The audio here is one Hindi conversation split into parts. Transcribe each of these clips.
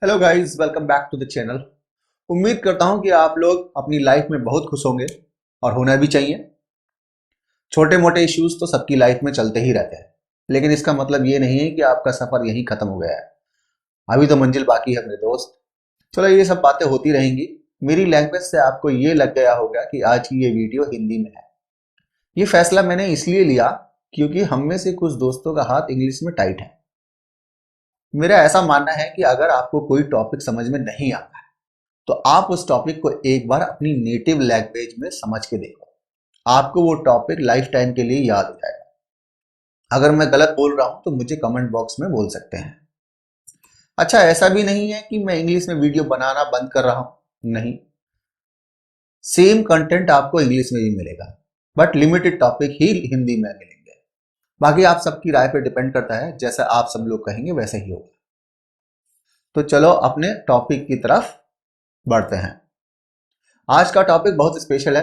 Hello guys, welcome back to the channel. उम्मीद करता हूं कि आप लोग अपनी लाइफ में बहुत खुश होंगे और होना भी चाहिए। छोटे मोटे इश्यूज तो सबकी लाइफ में चलते ही रहते हैं, लेकिन इसका मतलब ये नहीं है कि आपका सफर यहीं खत्म हो गया है। अभी तो मंजिल बाकी है मेरे दोस्त। चलो, ये सब बातें होती रहेंगी। मेरी लैंग्वेज से आपको ये लग गया होगा कि आज की ये वीडियो हिंदी में है। ये फैसला मैंने इसलिए लिया क्योंकि हम में से कुछ दोस्तों का हाथ इंग्लिश में टाइट है। मेरा ऐसा मानना है कि अगर आपको कोई टॉपिक समझ में नहीं आता तो आप उस टॉपिक को एक बार अपनी नेटिव लैंग्वेज में समझ के देखो। आपको वो टॉपिक लाइफ टाइम के लिए याद हो जाएगा। अगर मैं गलत बोल रहा हूं तो मुझे कमेंट बॉक्स में बोल सकते हैं। अच्छा, ऐसा भी नहीं है कि मैं इंग्लिश में वीडियो बनाना बंद कर रहा हूं, नहीं। सेम कंटेंट आपको इंग्लिश में भी मिलेगा, बट लिमिटेड टॉपिक ही हिंदी में मिलेंगे। बाकी आप सबकी राय पे डिपेंड करता है, जैसा आप सब लोग कहेंगे वैसे ही होगा। तो चलो अपने टॉपिक की तरफ बढ़ते हैं। आज का टॉपिक बहुत स्पेशल है।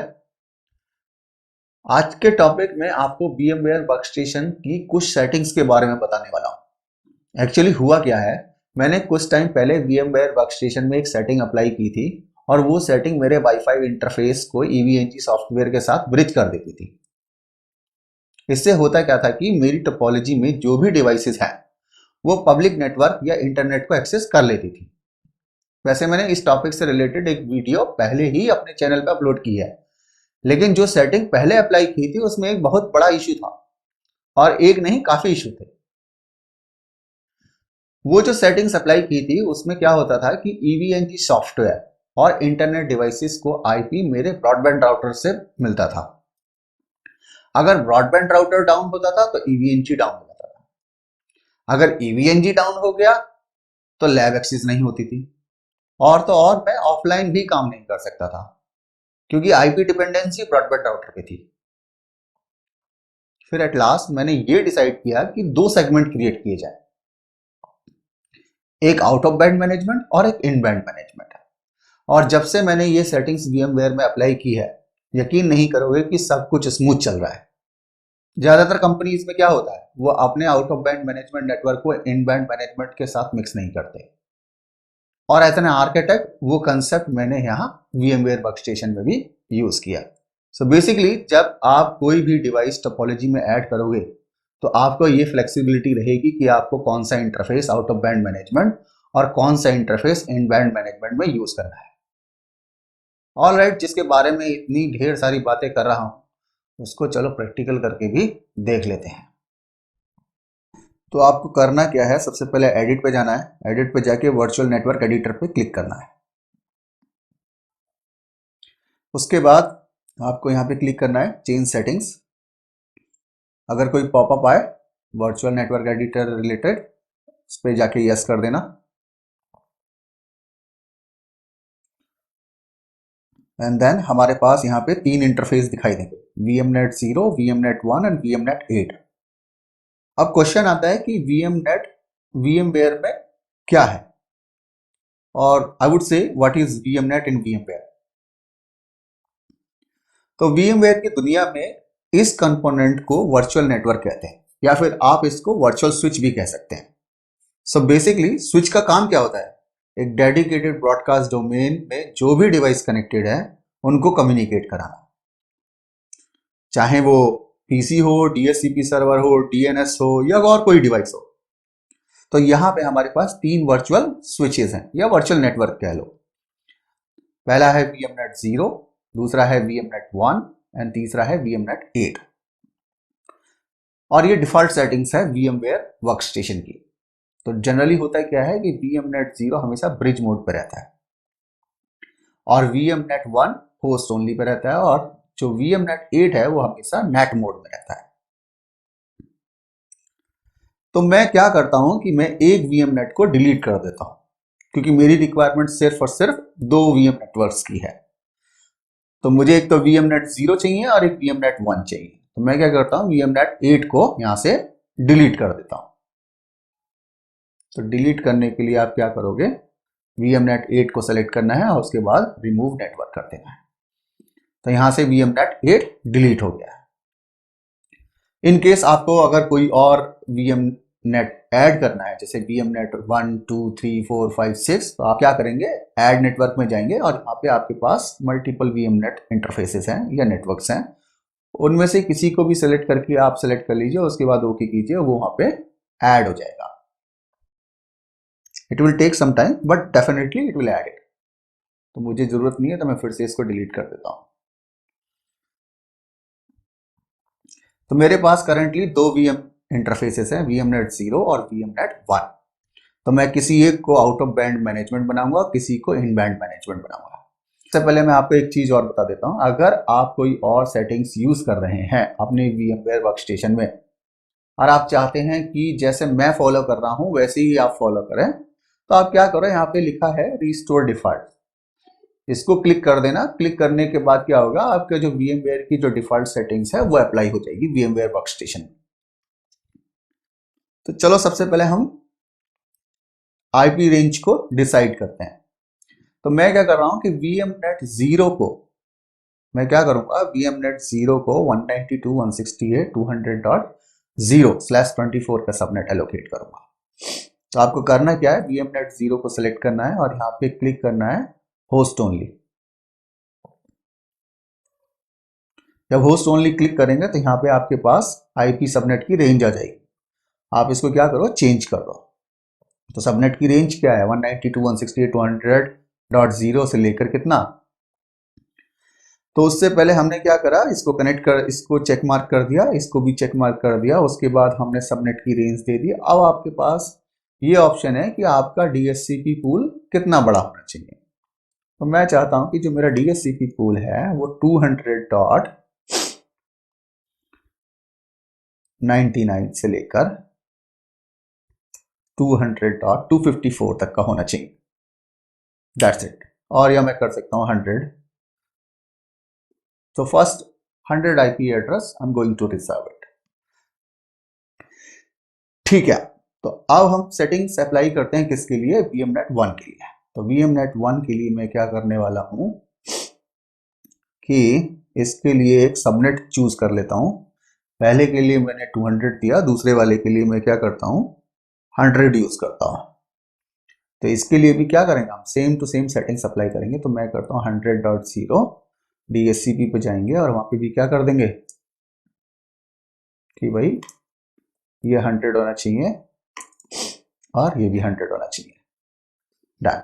आज के टॉपिक में आपको VMware वर्कस्टेशन की कुछ सेटिंग्स के बारे में बताने वाला हूं। एक्चुअली हुआ क्या है, मैंने कुछ टाइम पहले VMware वर्कस्टेशन में एक सेटिंग अप्लाई की थी और वो सेटिंग मेरे वाईफाई इंटरफेस को EVNG सॉफ्टवेयर के साथ ब्रिज कर देती थी। इससे होता क्या था कि मेरी टोपोलॉजी में जो भी डिवाइसेस हैं वो पब्लिक नेटवर्क या इंटरनेट को एक्सेस कर लेती थी। वैसे मैंने इस टॉपिक से रिलेटेड एक वीडियो पहले ही अपने चैनल पर अपलोड की है, लेकिन जो सेटिंग पहले अप्लाई की थी उसमें एक बहुत बड़ा इश्यू था, और एक नहीं काफी इश्यू थे। वो जो सेटिंग्स अप्लाई की थी उसमें क्या होता था कि EVNG सॉफ्टवेयर और इंटरनेट डिवाइसेस को IP मेरे ब्रॉडबैंड राउटर से मिलता था। अगर ब्रॉडबैंड राउटर डाउन होता था तो EVNG डाउन हो जाता था। अगर EVNG डाउन हो गया तो लैब एक्सेस नहीं होती थी, और तो और मैं ऑफलाइन भी काम नहीं कर सकता था क्योंकि IP डिपेंडेंसी ब्रॉडबैंड राउटर पे थी। फिर एट लास्ट मैंने ये डिसाइड किया कि दो सेगमेंट क्रिएट किए जाए, एक आउट ऑफ बैंड मैनेजमेंट और एक इन बैंड मैनेजमेंट। और जब से मैंने ये सेटिंग्स VMware में अप्लाई की है, यकीन नहीं करोगे कि सब कुछ स्मूथ चल रहा है। ज्यादातर कंपनीज में क्या होता है, वो अपने out of band management network को इन बैंड मैनेजमेंट के साथ मिक्स नहीं करते, और एज एन आर्किटेक्ट वो कंसेप्ट मैंने यहाँ VMware वर्कस्टेशन में भी यूज किया। सो बेसिकली जब आप कोई भी डिवाइस टोपोलॉजी में ऐड करोगे तो आपको ये फ्लेक्सिबिलिटी रहेगी कि आपको कौन सा interface out of band management और कौन सा इंटरफेस इन बैंड मैनेजमेंट में यूज करना है। ऑल राइट, जिसके बारे में इतनी ढेर सारी बातें कर रहा हूं उसको चलो प्रैक्टिकल करके भी देख लेते हैं। तो आपको करना क्या है, सबसे पहले एडिट पे जाना है। एडिट पे जाके वर्चुअल नेटवर्क एडिटर पे क्लिक करना है। उसके बाद आपको यहाँ पे क्लिक करना है चेंज सेटिंग्स। अगर कोई पॉपअप आए वर्चुअल नेटवर्क एडिटर रिलेटेड, उस पर जाके यस कर देना। एंड देन हमारे पास यहाँ पे तीन इंटरफेस दिखाई देंगे, VMNet 0, VMNet 1 एंड VMNet 8। अब क्वेश्चन आता है कि VMNet VMware में क्या है, और I would say what is VMNet in VMware। तो VMware की दुनिया में इस कंपोनेंट को वर्चुअल नेटवर्क कहते हैं, या फिर आप इसको वर्चुअल स्विच भी कह सकते हैं। सो बेसिकली स्विच का काम क्या होता है, एक डेडिकेटेड ब्रॉडकास्ट डोमेन में जो भी डिवाइस कनेक्टेड है उनको कम्युनिकेट कराना, चाहे वो PC हो, DHCP सर्वर हो, DNS हो या और कोई डिवाइस हो। तो यहाँ पे हमारे पास तीन वर्चुअल स्विचेस हैं या वर्चुअल नेटवर्क कह लो। पहला है VMNet 0, दूसरा है VMNet 1 एंड तीसरा है VMNet 8। और ये डिफॉल्ट सेटिंग्स है VMware वर्कस्टेशन की। तो जनरली होता क्या है कि VMNet 0 हमेशा ब्रिज मोड पे रहता है, और VMNet 1 होस्ट ओनली पे रहता है, और जो VMNet 8 है वो हमेशा नेट मोड में रहता है। तो मैं क्या करता हूं कि मैं एक VMNet को डिलीट कर देता हूं, क्योंकि मेरी रिक्वायरमेंट सिर्फ और सिर्फ दो VM नेटवर्क्स की है। तो मुझे एक तो VMNet 0 चाहिए और एक VMNet 1 चाहिए। तो मैं क्या करता हूं, VMNet 8 को यहां से डिलीट कर देता हूं। तो डिलीट करने के लिए आप क्या करोगे, VMNet 8 को सेलेक्ट करना है और उसके बाद रिमूव नेटवर्क कर देना है। तो यहां से VMNet 8 डिलीट हो गया है। इन केस आपको अगर कोई और VM नेट ऐड करना है, जैसे वीएम नेट 1 2 3 4 5 6, तो आप क्या करेंगे, ऐड नेटवर्क में जाएंगे और यहाँ पे आपके पास मल्टीपल वीएम नेट इंटरफेसेस हैं या नेटवर्क्स हैं, उनमें से किसी को भी सिलेक्ट करके आप सिलेक्ट कर लीजिए, उसके बाद ओके कीजिए, वो वहां पे ऐड हो जाएगा। It will take some time but definitely it will add it. तो मुझे जरूरत नहीं है तो मैं फिर से इसको डिलीट कर देता हूं। तो मेरे पास करंटली दो वीएम इंटरफेसेस हैं, वीएम नेट 0 और वीएम नेट 1। तो मैं किसी एक को आउट ऑफ बैंड मैनेजमेंट बनाऊंगा, किसी को इन बैंड मैनेजमेंट बनाऊंगा। सबसे पहले मैं आपको एक चीज और बता देता हूं, अगर आप कोई और सेटिंग्स यूज कर रहे हैं अपने VMware वर्कस्टेशन में और आप चाहते हैं कि जैसे मैं फॉलो कर रहा हूं वैसे ही आप फॉलो करें, तो आप क्या करो, यहाँ पे लिखा है रिस्टोर डिफॉल्ट, इसको क्लिक कर देना। क्लिक करने के बाद क्या होगा, आपके जो VMware की जो डिफॉल्ट सेटिंग्स है वो अप्लाई हो जाएगी VMware वर्कस्टेशन में। तो चलो सबसे पहले हम आईपी रेंज को डिसाइड करते हैं। तो मैं क्या कर रहा हूं कि VMnet 0 को मैं क्या करूंगा, VMnet 0 को 192.168.200.0/24 का सबनेट एलोकेट करूंगा। तो आपको करना क्या है, VMnet 0 को सिलेक्ट करना है और यहाँ पे क्लिक करना है होस्ट ओनली। जब होस्ट ओनली क्लिक करेंगे तो यहाँ पे आपके पास आईपी सबनेट की रेंज आ जाएगी। आप इसको क्या करो, चेंज कर दो। तो सबनेट की रेंज क्या है, 192.168.200.0 से लेकर कितना। तो उससे पहले हमने क्या करा, इसको कनेक्ट कर, इसको चेक मार्क कर दिया, इसको भी चेक मार्क कर दिया, उसके बाद हमने सबनेट की रेंज दे दी। अब आपके पास ये ऑप्शन है कि आपका DHCP पूल कितना बड़ा होना चाहिए। तो मैं चाहता हूं कि जो मेरा DHCP पूल है वो 200.99 से लेकर 200.254 तक का होना चाहिए। That's it. और या मैं कर सकता हूं 100। So first 100 IP address I'm going to reserve it। ठीक है, तो अब हम सेटिंग्स अप्लाई करते हैं किसके लिए, VMnet 1 के लिए। तो VMnet 1 के लिए मैं क्या करने वाला हूं कि इसके लिए एक सबनेट चूज कर लेता हूं। पहले के लिए मैंने 200 दिया, दूसरे वाले के लिए मैं क्या करता हूं, 100 यूज करता हूं। तो इसके लिए भी क्या करेंगे, हम same to same settings apply करेंगे। तो मैं करता हूं 100.0 DHCP पे जाएंगे और वहां पे भी क्या कर देंगे कि भाई ये 100 होना चाहिए और ये भी 100 होना चाहिए। डन।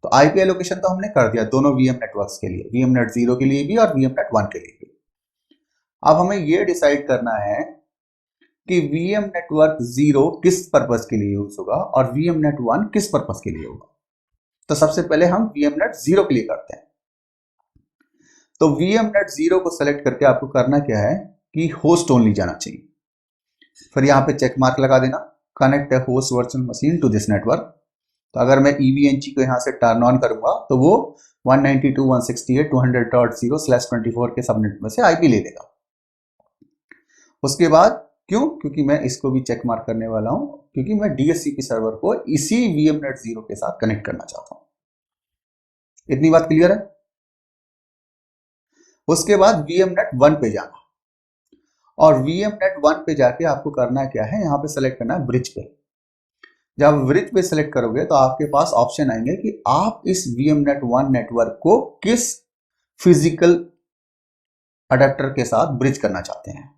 तो आईपी एलोकेशन तो हमने कर दिया दोनों वीएम नेटवर्क्स के लिए, VMnet 0 के लिए भी और VMnet 1 के लिए भी। अब हमें ये डिसाइड करना है कि VM नेटवर्क 0 किस पर्पस के लिए यूज होगा और VMnet 1 किस पर्पस के लिए होगा। तो सबसे पहले हम VMnet 0 के लिए करते हैं। तो VMnet 0 को सेलेक्ट करके आपको करना क्या है कि होस्ट ओनली जाना चाहिए। फिर यहाँ पे चेक मार्क लगा देना, connect a host virtual machine to this network. तो अगर मैं EVNG को यहाँ से टर्न ऑन करूंगा तो वो 192.168.200.0/24 के सबनेट में से आईपी ले लेगा। उसके बाद क्यों, क्योंकि मैं इसको भी चेक मार्क करने वाला हूं, क्योंकि मैं DHCP सर्वर को इसी VMnet 0 के साथ कनेक्ट करना चाहता हूं। इतनी बात क्लियर है। उसके बाद VMnet 1 पे जाना और VMnet 1 पे जाके आपको करना क्या है, यहाँ पे सेलेक्ट करना है ब्रिज पे। जब ब्रिज पे सेलेक्ट करोगे तो आपके पास ऑप्शन आएंगे कि आप इस VMnet 1 नेटवर्क को किस फिजिकल अडेप्टर के साथ ब्रिज करना चाहते हैं।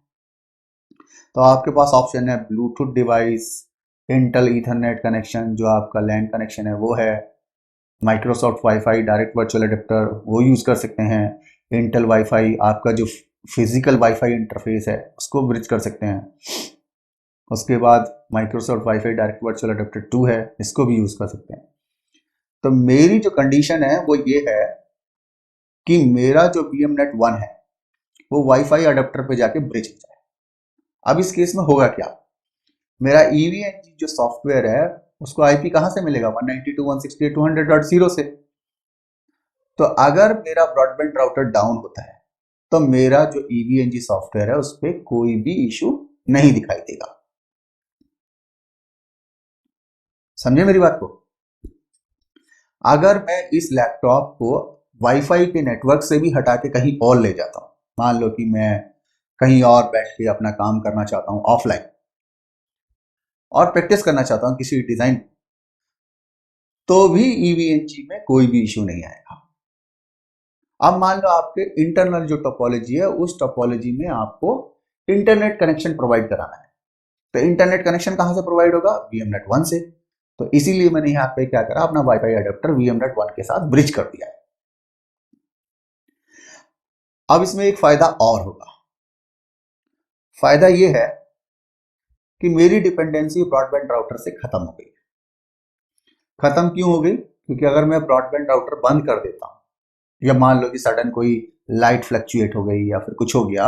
तो आपके पास ऑप्शन है Bluetooth device, Intel Ethernet connection जो आपका लैन कनेक्शन है वो है, Microsoft wifi direct virtual adapter वो यूज कर सकते हैं, इंटेल वाईफाई आपका जो फिजिकल वाईफाई इंटरफेस है उसको ब्रिज कर सकते हैं। उसके बाद Microsoft wifi direct virtual adapter 2 है, इसको भी यूज कर सकते हैं। तो मेरी जो कंडीशन है वो ये है कि मेरा जो VMnet 1 है वो वाईफाई अडेप्टर पे जाके ब्रिज हो जाए। अब इस केस में होगा क्या, मेरा EVNG जो सॉफ्टवेयर है उसको आईपी कहां से मिलेगा, 192.168.200.0 से। तो अगर मेरा ब्रॉडबैंड राउटर डाउन होता है तो मेरा जो EVNG सॉफ्टवेयर है उस पर कोई भी इशू नहीं दिखाई देगा। समझे मेरी बात को। अगर मैं इस लैपटॉप को वाईफाई के नेटवर्क से भी हटा के कहीं और ले जाता हूं, मान लो कि मैं कहीं और बैठ के अपना काम करना चाहता हूँ ऑफलाइन और प्रैक्टिस करना चाहता हूँ किसी डिजाइन, तो भी ईवीएनजी में कोई भी इश्यू नहीं आएगा। अब मान लो आपके इंटरनल जो टोपोलॉजी है उस टोपोलॉजी में आपको इंटरनेट कनेक्शन प्रोवाइड कराना है, तो इंटरनेट कनेक्शन कहां से प्रोवाइड होगा? वीएमनेट 1 से। तो इसीलिए मैंने यहाँ पे क्या करा, अपना वाईफाई अडेप्टर वीएमनेट 1 के साथ ब्रिज कर दिया है। अब इसमें एक फायदा और होगा, फायदा ये है कि मेरी डिपेंडेंसी ब्रॉडबैंड राउटर से खत्म हो गई। खत्म क्यों हो गई? क्योंकि अगर मैं ब्रॉडबैंड राउटर बंद कर देता हूं, या मान लो कि सडन कोई लाइट फ्लक्चुएट हो गई या फिर कुछ हो गया,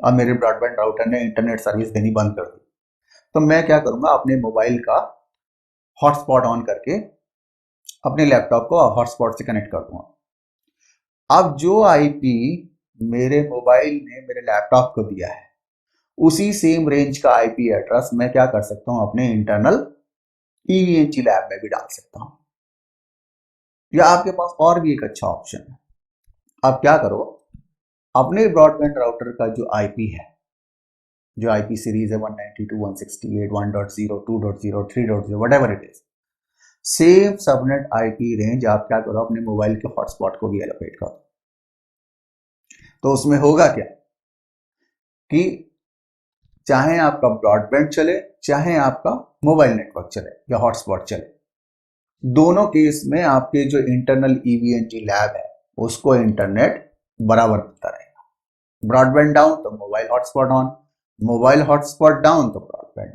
अब मेरे ब्रॉडबैंड राउटर ने इंटरनेट सर्विस देनी बंद कर दी, तो मैं क्या करूंगा, अपने मोबाइल का हॉटस्पॉट ऑन करके अपने लैपटॉप को हॉटस्पॉट से कनेक्ट कर दूंगा। अब जो आईपी मेरे मोबाइल ने मेरे लैपटॉप को दिया है, उसी सेम रेंज का आईपी एड्रेस मैं क्या कर सकता हूं, अपने इंटरनल ईवीएनजी लैब में भी डाल सकता हूं। या आपके पास और भी एक अच्छा ऑप्शन है, आप क्या करो, अपने ब्रॉडबैंड राउटर का जो आईपी है, जो आईपी सीरीज है 192.168, 1.0, 2.0, 3.0, whatever it is, same subnet IP range आप क्या करो, अपने मोबाइल के हॉटस्पॉट को भी एलोकेट करो। तो उसमें होगा क्या कि चाहे आपका ब्रॉडबैंड चले, चाहे आपका मोबाइल नेटवर्क चले या हॉटस्पॉट चले, दोनों केस में आपके जो इंटरनल ईवीएनजी लैब है उसको इंटरनेट बराबर मिलता रहेगा। ब्रॉडबैंड डाउन तो mobile hotspot on, mobile hotspot down तो ब्रॉडबैंड।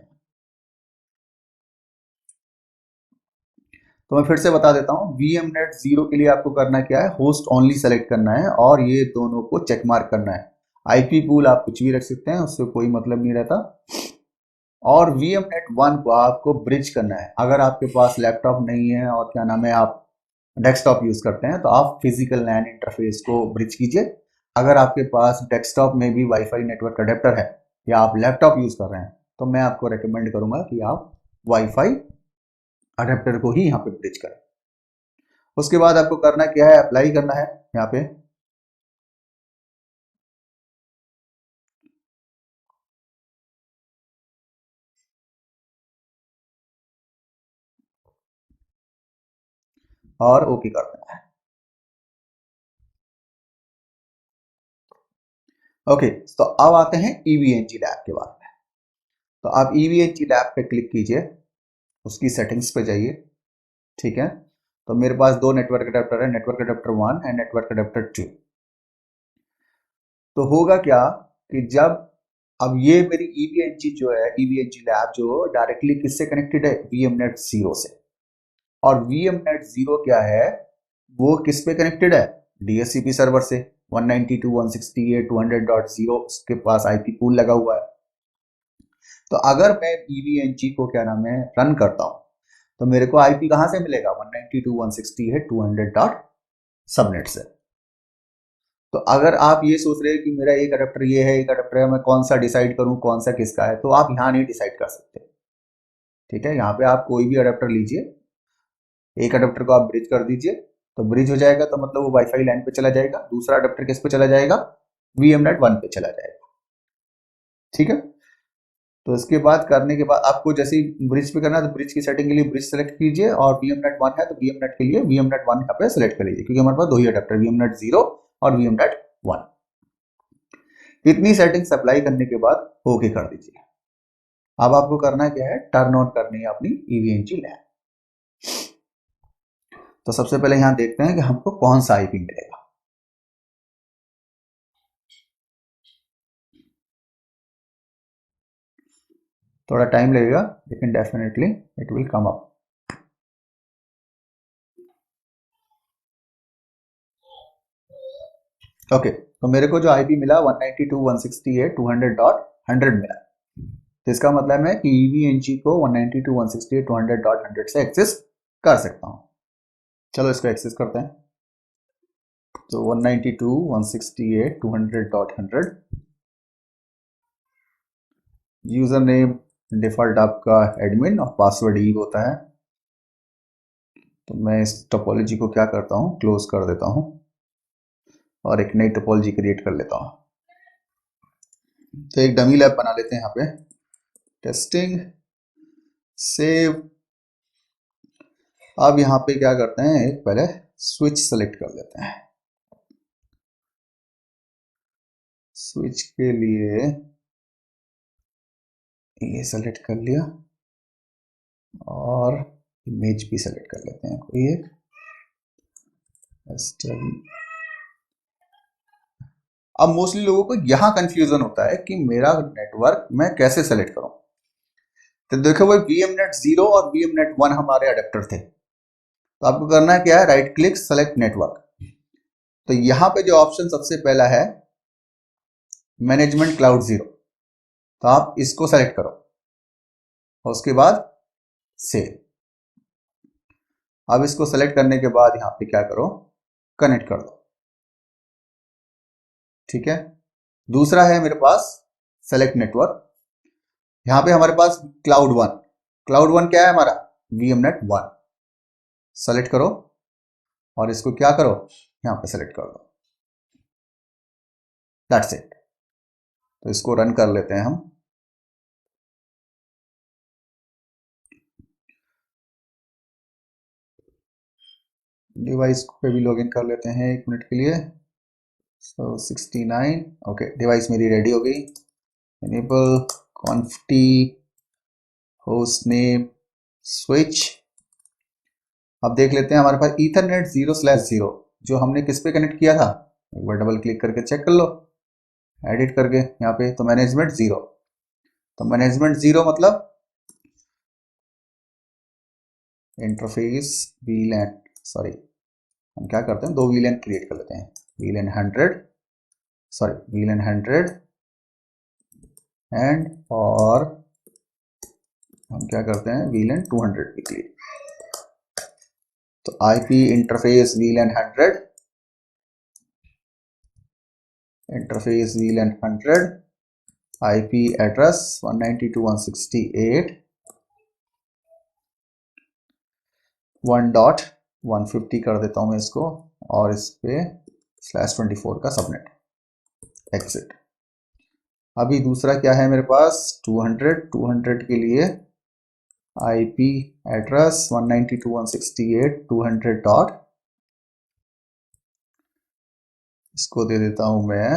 तो मैं फिर से बता देता हूं, वीएमनेट 0 के लिए आपको करना क्या है, होस्ट ओनली सेलेक्ट करना है और ये दोनों को चेक मार्क करना है। आईपी पूल आप कुछ भी रख सकते हैं, उससे कोई मतलब नहीं रहता। और वीएमनेट 1 को आपको ब्रिज करना है। अगर आपके पास लैपटॉप नहीं है और क्या नाम है, आप डेस्कटॉप यूज करते हैं, तो आप फिजिकल लैन इंटरफेस को ब्रिज कीजिए। अगर आपके पास डेस्कटॉप में भी वाईफाई नेटवर्क अडेप्टर है या आप लैपटॉप यूज कर रहे हैं, तो मैं आपको रेकमेंड करूंगा कि आप वाईफाई अडेप्टर को ही यहाँ पे ब्रिज करें। उसके बाद आपको करना क्या है, अप्लाई करना है यहाँ पे। और ओके कर देना है। ओके, तो अब आते हैं ईवीएनजी लैब के बारे में। तो आप ईवीएनजी लैब पे क्लिक कीजिए, उसकी सेटिंग्स पे जाइए। ठीक है, तो मेरे पास दो नेटवर्क अडेप्टर है, network adapter 1 and network adapter 2। तो होगा क्या कि जब अब ये मेरी ईवीएनजी जो है, ईवीएनजी लैब जो डायरेक्टली किससे कनेक्टेड है, वीएमनेट 0 से। और वीएमनेट 0 क्या है, वो किस पे कनेक्टेड है, डीएचसीपी सर्वर से। 192.168.200.0 उसके पास आईपी पूल लगा हुआ है। तो अगर मैं ईवीएनजी को क्या नाम है रन करता हूं, तो मेरे को आईपी कहां से मिलेगा, 192.168.200 डॉट सबनेट से। तो अगर आप ये सोच रहे हैं कि मेरा एक अडेप्टर ये है, एक अडेप्टर है, मैं कौन सा डिसाइड करूं कौन सा किसका है, तो आप यहां नहीं डिसाइड कर सकते। ठीक है, यहाँ पे आप कोई भी अडेप्टर लीजिए, एक अडेप्टर को आप ब्रिज कर दीजिए, तो ब्रिज हो जाएगा, तो मतलब वो वाईफाई लाइन पे चला जाएगा। दूसरा अडेप्टर किस पे चला जाएगा, वीएमनेट 1 पे चला जाएगा। ठीक है, तो इसके बाद करने के बाद आपको जैसे ही ब्रिज पे करना है, तो ब्रिज की सेटिंग के लिए ब्रिज सेलेक्ट कीजिए, और वीएमनेट 1 है तो वीएमनेट के लिए वीएमनेट 1 यहाँ पे सेलेक्ट कर लीजिए, क्योंकि हमारे पास दो ही अडेप्टर, वीएमनेट 0 और वीएमनेट 1। इतनी सेटिंग्स अप्लाई करने के बाद ओके कर दीजिए। अब आपको करना क्या है, टर्न ऑन करनी है अपनी ईवीएनजी लैब। तो सबसे पहले यहां देखते हैं कि हमको कौन सा आईपी मिलेगा। थोड़ा टाइम लगेगा, लेकिन definitely it will come up. Okay, तो मेरे को जो आईपी मिला 192.168.200.100 मिला। तो इसका मतलब है कि ईवीएनजी को 192.168.200.100 से एक्सेस कर सकता हूं। चलो इसको एक्सेस करते हैं। तो 192.168.200.100, यूजर नेम डिफॉल्ट आपका एडमिन और पासवर्ड ईव होता है। तो मैं इस टोपोलॉजी को क्या करता हूँ, क्लोज कर देता हूँ और एक नई टोपोलॉजी क्रिएट कर लेता हूँ। तो एक डमी लैब बना लेते हैं यहाँ पे, टेस्टिंग, सेव। अब यहाँ पे क्या करते हैं, एक पहले स्विच सेलेक्ट कर लेते हैं। स्विच के लिए ये सेलेक्ट कर लिया और इमेज भी सेलेक्ट कर लेते हैं कोई एक। अब मोस्टली लोगों को यहां कंफ्यूजन होता है कि मेरा नेटवर्क मैं कैसे सेलेक्ट करूं। तो देखो भाई, VMNet 0 और VMNet 1 हमारे अडेप्टर थे। तो आपको करना है क्या है, राइट क्लिक, सेलेक्ट नेटवर्क। तो यहां पे जो ऑप्शन सबसे पहला है मैनेजमेंट क्लाउड 0, तो आप इसको सेलेक्ट करो और उसके बाद सेव। अब इसको सेलेक्ट करने के बाद यहां पे क्या करो, कनेक्ट कर दो। ठीक है। दूसरा है मेरे पास सेलेक्ट नेटवर्क। यहां पे हमारे पास क्लाउड 1, क्लाउड 1 क्या है हमारा, VMNet 1। सेलेक्ट करो और इसको क्या करो, यहां पे सेलेक्ट कर दो। That's it. तो इसको रन कर लेते हैं हम। डिवाइस पे भी लॉगिन कर लेते हैं 1 मिनट के लिए। सो 69, ओके, डिवाइस मेरी रेडी हो गई। Enable conf t host name switch. अब देख लेते हैं हमारे पास ईथरनेट 0/0 जो हमने किस पे कनेक्ट किया था, एक बार डबल क्लिक करके चेक कर लो, एडिट करके यहाँ पे। तो मैनेजमेंट 0, तो मैनेजमेंट 0 मतलब इंटरफेस VLAN, सॉरी हम क्या करते हैं, 2 VLAN क्रिएट कर लेते हैं, VLAN 100, सॉरी VLAN 100 एंड, और हम क्या करते हैं, VLAN 200 भी क्रिएट। तो IP interface VLAN 100, interface VLAN 100, IP address 192.168 1.150 कर देता हूं मैं इसको, और इस पे /24 का सबनेट, एग्जिट। अभी दूसरा क्या है मेरे पास, 200 के लिए IP एड्रेस 192.168 200 डॉट, इसको दे देता हूं मैं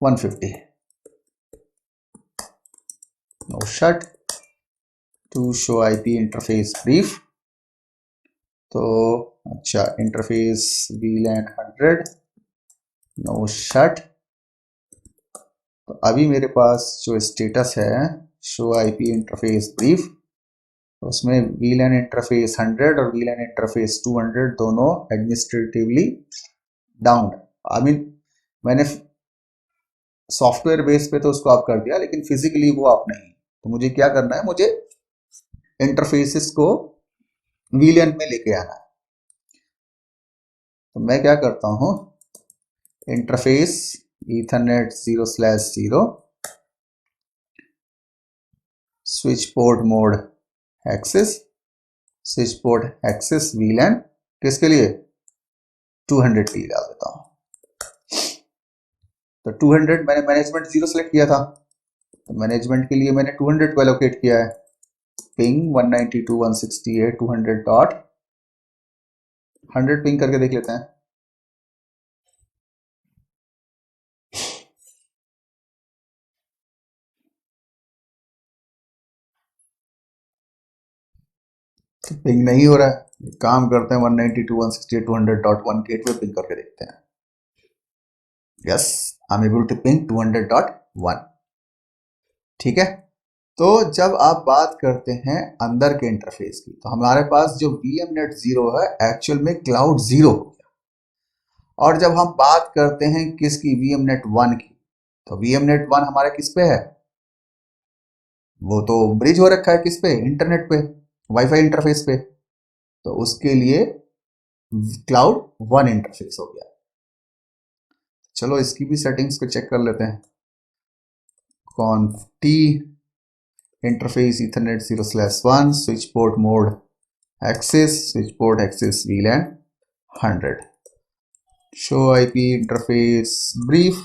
150। No shut to show IP interface brief. तो अच्छा, इंटरफेस VLAN 100 नो शट। तो अभी मेरे पास जो स्टेटस है, शो IP इंटरफेस ब्रीफ, तो उसमें VLAN इंटरफेस 100 और VLAN इंटरफेस 200 दोनों एडमिनिस्ट्रेटिवली डाउन। आई मीन मैंने सॉफ्टवेयर बेस पे तो उसको आप कर दिया, लेकिन फिजिकली वो आप नहीं। तो मुझे क्या करना है, मुझे इंटरफेसेस को VLAN में लेके आना है। तो मैं क्या करता हूं, interface ethernet 0/0 switch port mode access, switch port access VLAN किसके लिए, 200 के लिए डाल देता हूं। तो 200 मैंने मैनेजमेंट 0 सेलेक्ट किया था, तो मैनेजमेंट के लिए मैंने 200 को एलोकेट किया है। पिंग 192.168 200 डॉट 100 पिंग करके देख लेते हैं। तो पिंग नहीं हो रहा है, काम करते हैं 192.168 200.1 गेटवे पिंग करके देखते हैं। Yes, I am able to ping 200.1। ठीक है। तो जब आप बात करते हैं अंदर के इंटरफेस की, तो हमारे पास जो VMNet 0 है एक्चुअल में क्लाउड 0 हो गया। और जब हम बात करते हैं किसकी, VMNet 1 की, तो VMNet 1 हमारा किस पे है, वो तो ब्रिज हो रखा है किस पे, इंटरनेट पे, वाईफाई इंटरफेस पे। तो उसके लिए क्लाउड 1 इंटरफेस हो गया। चलो इसकी भी सेटिंग्स को चेक कर लेते हैं। Conf t interface ethernet 0/1 switch port mode access, switch port access VLAN 100, show IP interface brief,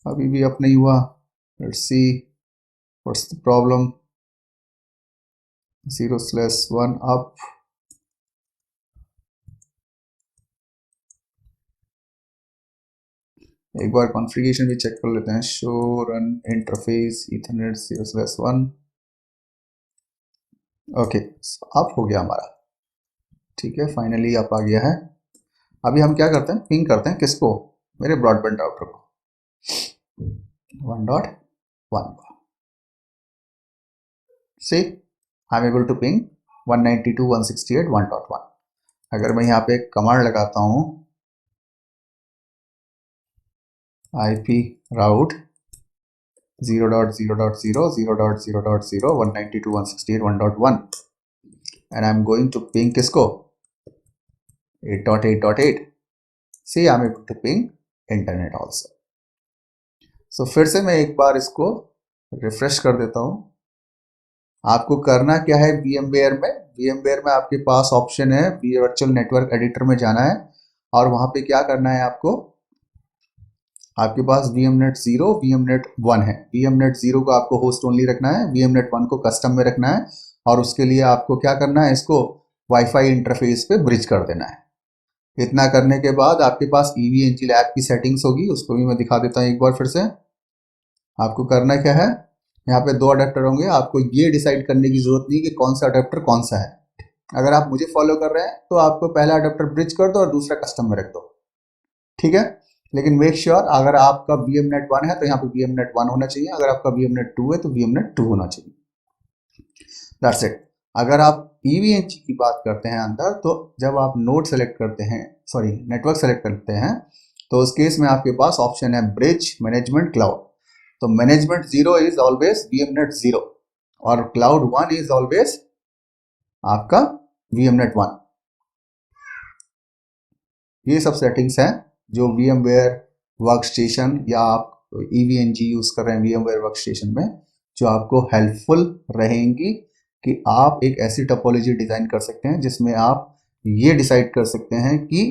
अभी भी अप नहीं हुआ। Let's see what's the problem. 0/1 up. एक बार कॉन्फ़िगरेशन भी चेक कर लेते हैं। Show run interface ethernet 0/1। Okay, up हो गया हमारा। ठीक है, फाइनली अप आ गया है। अभी हम क्या करते हैं, पिंग करते हैं किसको, मेरे ब्रॉडबैंड राउटर को 1.1 को। See I am able to ping 192.168.1.1। अगर मैं यहाँ पे कमांड लगाता हूँ IP route 0.0.0 0.0.0 192.168.1.1 and I'm going to ping किसको 8.8.8। See, I'm able to ping internet also। So फिर से मैं एक बार इसको रिफ्रेश कर देता हूँ। आपको करना क्या है, VMware में आपके पास ऑप्शन है वर्चुअल नेटवर्क एडिटर में जाना है और वहां पे क्या करना है आपको, आपके पास VMNet 0 VMNet 1 है। VMNet 0 को आपको होस्ट ओनली रखना है, VMNet 1 को कस्टम में रखना है और उसके लिए आपको क्या करना है, इसको वाईफाई इंटरफेस पे ब्रिज कर देना है। इतना करने के बाद आपके पास EVNG लैब की सेटिंग्स होगी, उसको भी मैं दिखा देता हूँ एक बार फिर से। आपको करना क्या है, यहाँ पे 2 अडेप्टर होंगे, आपको ये डिसाइड करने की जरूरत नहीं कि कौन सा अडेप्टर कौन सा है। अगर आप मुझे फॉलो कर रहे हैं तो आपको पहला अडेप्टर ब्रिज कर दो और दूसरा कस्टम में रख दो, ठीक है। लेकिन मेक श्योर अगर आपका VMNet 1 है तो यहाँ पे VMNet 1 होना चाहिए, अगर आपका VMNet 2 है तो VMNet 2 होना चाहिए। That's it. अगर आप EVNG की बात करते हैं अंदर, तो जब आप नोड सेलेक्ट करते हैं, सॉरी नेटवर्क सेलेक्ट करते हैं, तो उस केस में आपके पास ऑप्शन है ब्रिज मैनेजमेंट क्लाउड। तो मैनेजमेंट 0 इज ऑलवेज VMNet 0 और क्लाउड 1 इज ऑलवेज आपका VMNet 1। ये सब सेटिंग्स हैं जो VMware वर्कस्टेशन या आप EVNG यूज कर रहे हैं VMware वर्कस्टेशन में, जो आपको हेल्पफुल रहेंगी कि आप एक ऐसी टोपोलॉजी डिजाइन कर सकते हैं जिसमें आप ये डिसाइड कर सकते हैं कि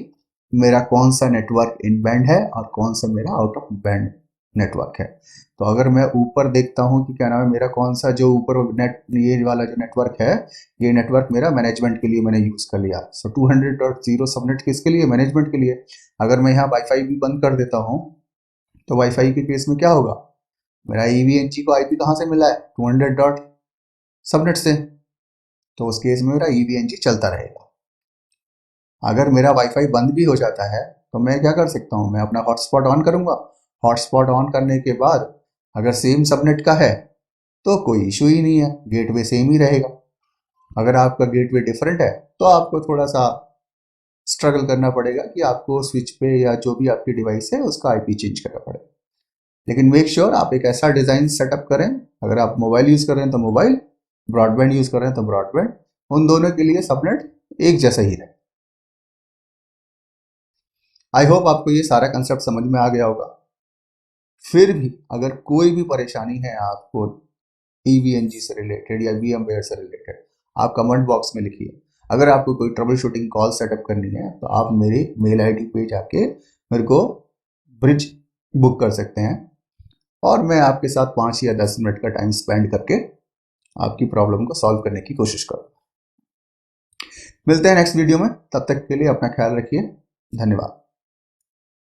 मेरा कौन सा नेटवर्क इन बैंड है और कौन सा मेरा आउट ऑफ बैंड नेटवर्क है। तो अगर मैं ऊपर देखता हूं कि क्या नाम है मेरा कौन सा जो ऊपर नेट ये वाला जो नेटवर्क है, ये नेटवर्क मेरा मैनेजमेंट के लिए मैंने यूज कर लिया। सो 200.0 सबनेट किसके लिए, मैनेजमेंट के लिए। अगर मैं यहाँ वाईफाई भी बंद कर देता हूँ तो वाईफाई के केस में क्या होगा, मेरा EVNG को IP कहाँ से मिला है, 200 डॉट सबनेट से, तो उस केस में मेरा EVNG चलता रहेगा। अगर मेरा वाईफाई बंद भी हो जाता है तो मैं क्या कर सकता हूँ, मैं अपना हॉटस्पॉट ऑन करूंगा। हॉटस्पॉट ऑन करने के बाद अगर सेम सबनेट का है तो कोई इशू ही नहीं है, गेटवे सेम ही रहेगा। अगर आपका गेटवे डिफरेंट है तो आपको थोड़ा सा स्ट्रगल करना पड़ेगा कि आपको स्विच पे या जो भी आपकी डिवाइस है उसका IP चेंज करना पड़ेगा। लेकिन मेक श्योर आप एक ऐसा डिजाइन सेटअप करें, अगर आप मोबाइल यूज कर रहे हैं तो मोबाइल, ब्रॉडबैंड यूज कर रहे हैं तो ब्रॉडबैंड, उन दोनों के लिए सबनेट एक जैसा ही रहे। आई होप आपको ये सारा कंसेप्ट समझ में आ गया होगा। फिर भी अगर कोई भी परेशानी है आपको EVNG से रिलेटेड या VMware से रिलेटेड, आप कमेंट बॉक्स में लिखिए। अगर आपको कोई ट्रबल शूटिंग कॉल सेटअप करनी है तो आप मेरे मेल ID पे जाके मेरे को ब्रिज बुक कर सकते हैं और मैं आपके साथ 5 या 10 मिनट का टाइम स्पेंड करके आपकी प्रॉब्लम को सॉल्व करने की कोशिश करूँ। मिलते हैं नेक्स्ट वीडियो में, तब तक के लिए अपना ख्याल रखिए। धन्यवाद।